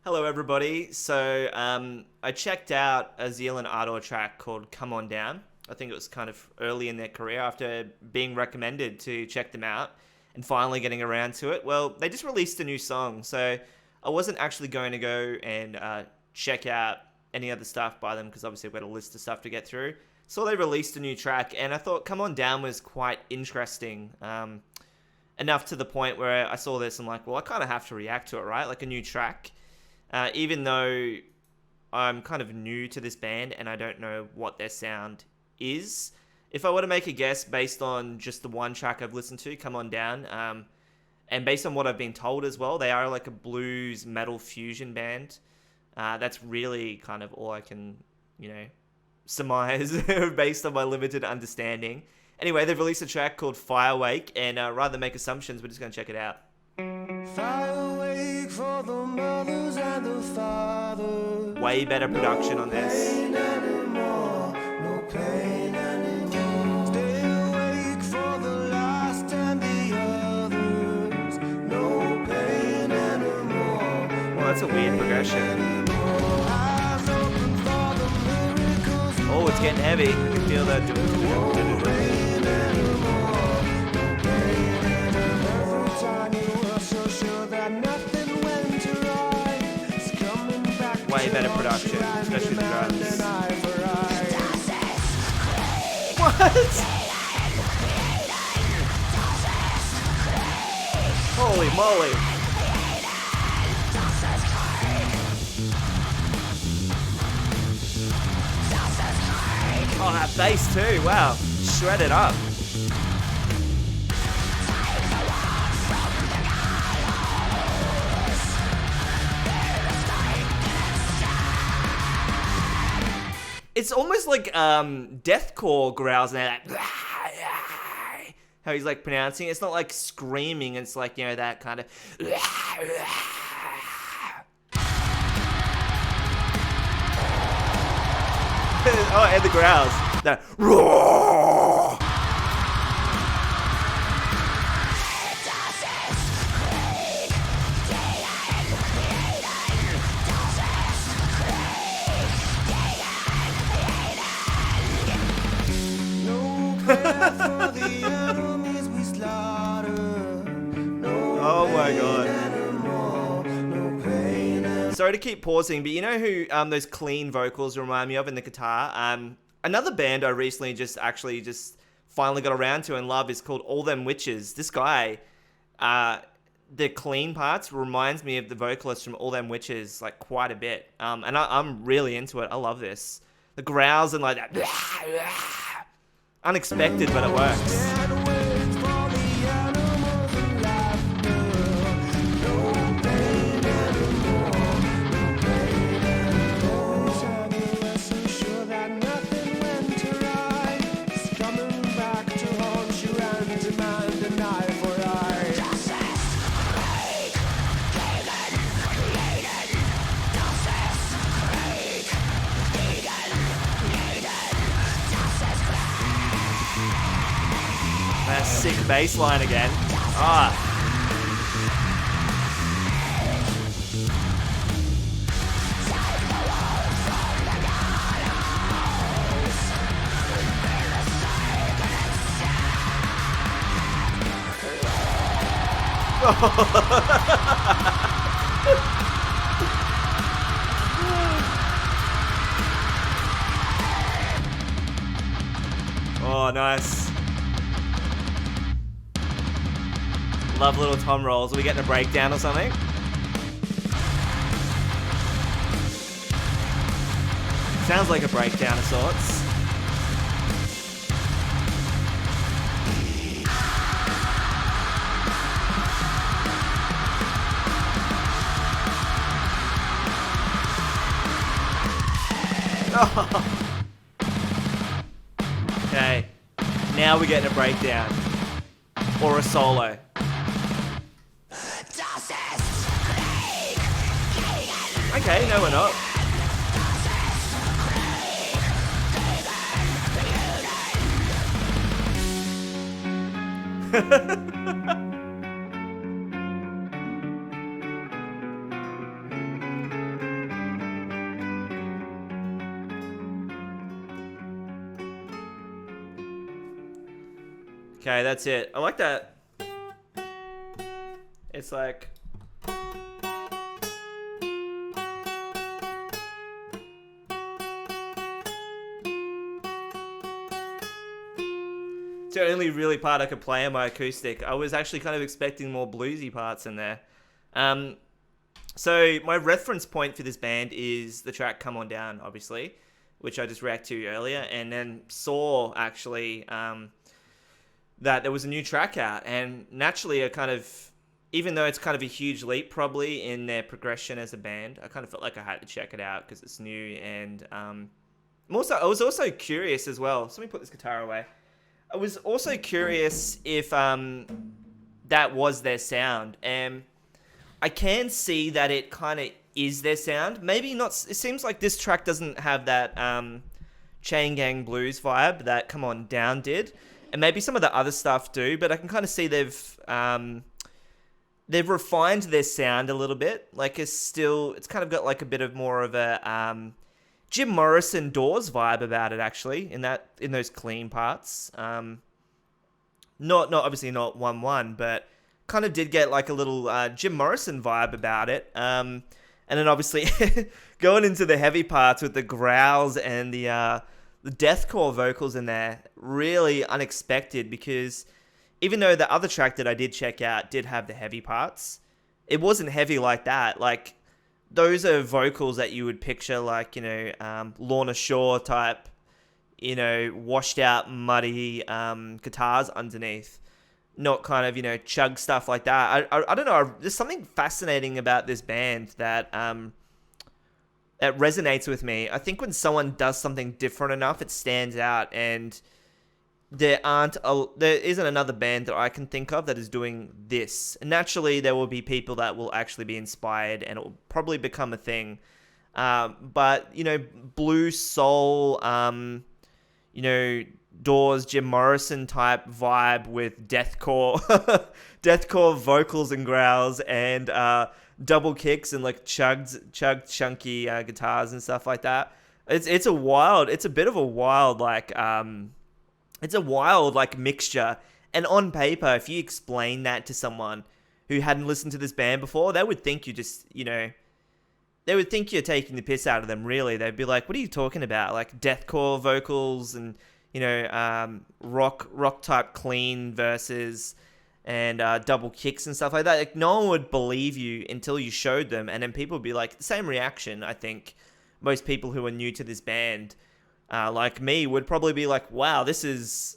Hello, everybody. So, I checked out a Zeal and Ardor track called Come On Down. I think it was kind of early in their career after being recommended to check them out and finally getting around to it. Well, they just released a new song, so I wasn't actually going to go and check out any other stuff by them because obviously I've got a list of stuff to get through. So they released a new track, and I thought Come On Down was quite interesting. Enough to the point where I saw this and like, well, I kind of have to react to it, right? Like a new track. Even though I'm kind of new to this band and I don't know what their sound is. If I were to make a guess based on just the one track I've listened to, Come On Down, and based on what I've been told as well, they are like a blues metal fusion band. That's really kind of all I can, surmise based on my limited understanding. Anyway, they've released a track called Firewake, and rather than make assumptions, we're just going to check it out. Firewake for the mothers and the fathers. Way better production on this. No pain anymore. Stay awake for the last and the others. No pain anymore. Well, that's a weird progression. Eyes open for the miracles. Oh, it's getting heavy. I can feel that. Way better production, especially the drums. What? Holy moly! Oh, that bass too, wow. Shred it up. It's almost like deathcore growls now. Like, how he's like pronouncing it. It's not like screaming. It's like, that kind of. Oh, and the growls. That roar. Oh my god. Sorry to keep pausing, but you know who those clean vocals remind me of in the guitar? Another band I recently just finally got around to and love is called All Them Witches. This guy, the clean parts reminds me of the vocalist from All Them Witches like quite a bit. And I'm really into it. I love this. The growls and like that. Unexpected, but it works. That sick bass line again. Oh, nice. Love little tom rolls. Are we getting a breakdown or something? Sounds like a breakdown of sorts. Okay, now we're getting a breakdown. Or a solo. Okay, no we're not. Okay, that's it. I like that. It's like... It's the only really part I could play on my acoustic. I was actually kind of expecting more bluesy parts in there. So my reference point for this band is the track Come On Down, obviously, which I just reacted to earlier, and then saw actually that there was a new track out, and naturally I kind of, even though it's kind of a huge leap probably in their progression as a band, I kind of felt like I had to check it out because it's new, and I was also curious as well. So let me put this guitar away. I was also curious if that was their sound, and I can see that it kind of is their sound. Maybe not. It seems like this track doesn't have that Chain Gang Blues vibe that Come On Down did, and maybe some of the other stuff do. But I can kind of see they've refined their sound a little bit. Like it's kind of got like a bit of more of a Jim Morrison Doors vibe about it, actually, in those clean parts. Not obviously not 1-1, but kind of did get like a little Jim Morrison vibe about it. And then obviously going into the heavy parts with the growls and the deathcore vocals in there, really unexpected, because even though the other track that I did check out did have the heavy parts, it wasn't heavy like that. Like, those are vocals that you would picture like, Lorna Shore type, washed out, muddy guitars underneath. Not kind of, chug stuff like that. I don't know. There's something fascinating about this band that that resonates with me. I think when someone does something different enough, it stands out, and there isn't another band that I can think of that is doing this. And naturally, there will be people that will actually be inspired, and it will probably become a thing. But blues, soul, Doors, Jim Morrison type vibe with deathcore, deathcore vocals and growls, and double kicks and like chugged chunky guitars and stuff like that. It's a bit of a wild mixture. And on paper, if you explain that to someone who hadn't listened to this band before, they would think you just, they would think you're taking the piss out of them, really. They'd be like, what are you talking about? Like deathcore vocals and, rock type clean verses and double kicks and stuff like that. Like, no one would believe you until you showed them. And then people would be like, the same reaction, I think. Most people who are new to this band, like me, would probably be like, wow, this is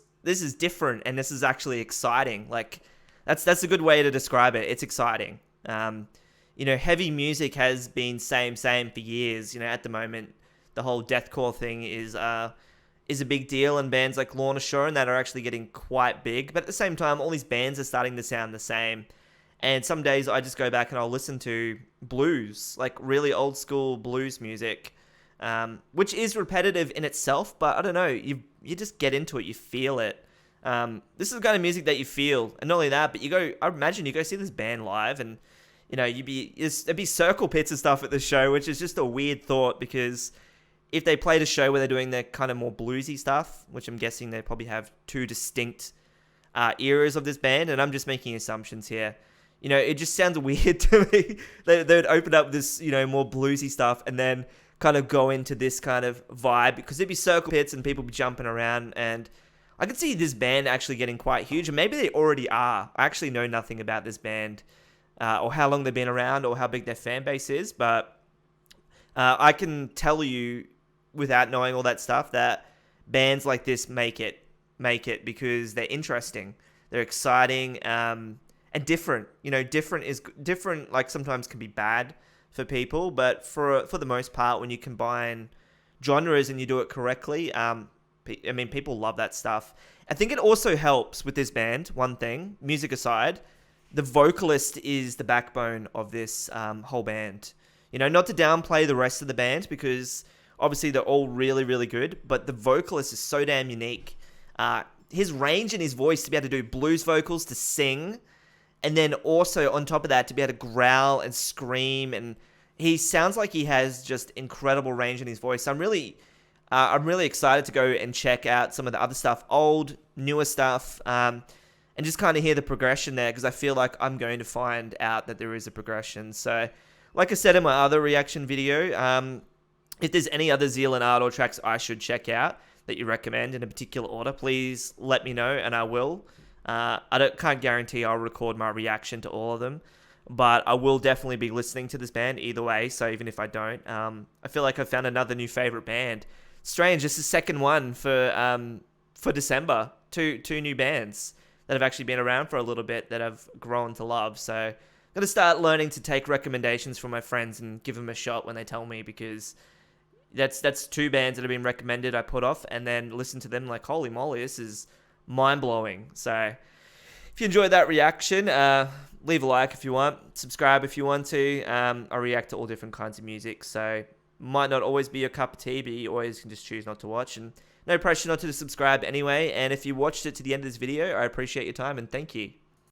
different, and this is actually exciting. Like, that's a good way to describe it. It's exciting. Heavy music has been same for years. At the moment, the whole deathcore thing is a big deal, and bands like Lorna Shore and that are actually getting quite big. But at the same time, all these bands are starting to sound the same. And some days I just go back and I'll listen to blues, like really old school blues music, which is repetitive in itself. But I don't know, you just get into it, you feel it. This is the kind of music that you feel, and not only that, but I imagine you go see this band live, and there'd be circle pits and stuff at the show, which is just a weird thought, because if they played a show where they're doing their kind of more bluesy stuff, which I'm guessing they probably have two distinct eras of this band, and I'm just making assumptions here. It just sounds weird to me. They'd open up this, more bluesy stuff, and then kind of go into this kind of vibe, because there'd be circle pits and people be jumping around, and I could see this band actually getting quite huge, and maybe they already are. I actually know nothing about this band, or how long they've been around, or how big their fan base is, but I can tell you, without knowing all that stuff, that bands like this make it because they're interesting, they're exciting, and different. Different. Like, sometimes can be bad for people, but for the most part, when you combine genres and you do it correctly, people love that stuff. I think it also helps with this band. One thing, music aside, the vocalist is the backbone of this whole band. Not to downplay the rest of the band, because obviously they're all really, really good, but the vocalist is so damn unique. His range in his voice to be able to do blues vocals, to sing, and then also on top of that to be able to growl and scream, and he sounds like he has just incredible range in his voice. I'm really excited to go and check out some of the other stuff, old, newer stuff. and just kind of hear the progression there, because I feel like I'm going to find out that there is a progression. So, like I said in my other reaction video, if there's any other Zeal and Ardor tracks I should check out that you recommend in a particular order, please let me know, and I will. Can't guarantee I'll record my reaction to all of them, but I will definitely be listening to this band either way. So even if I don't, I feel like I found another new favorite band. Strange, this is the second one for December. Two new bands that have actually been around for a little bit that I've grown to love. So I'm gonna start learning to take recommendations from my friends and give them a shot when they tell me, because that's two bands that have been recommended I put off, and then listen to them like, holy moly, this is mind-blowing. So if you enjoyed that reaction, leave a like if you want, subscribe if you want to. I react to all different kinds of music, so might not always be your cup of tea, but you always can just choose not to watch, and no pressure not to subscribe anyway. And if you watched it to the end of this video, I appreciate your time, and thank you.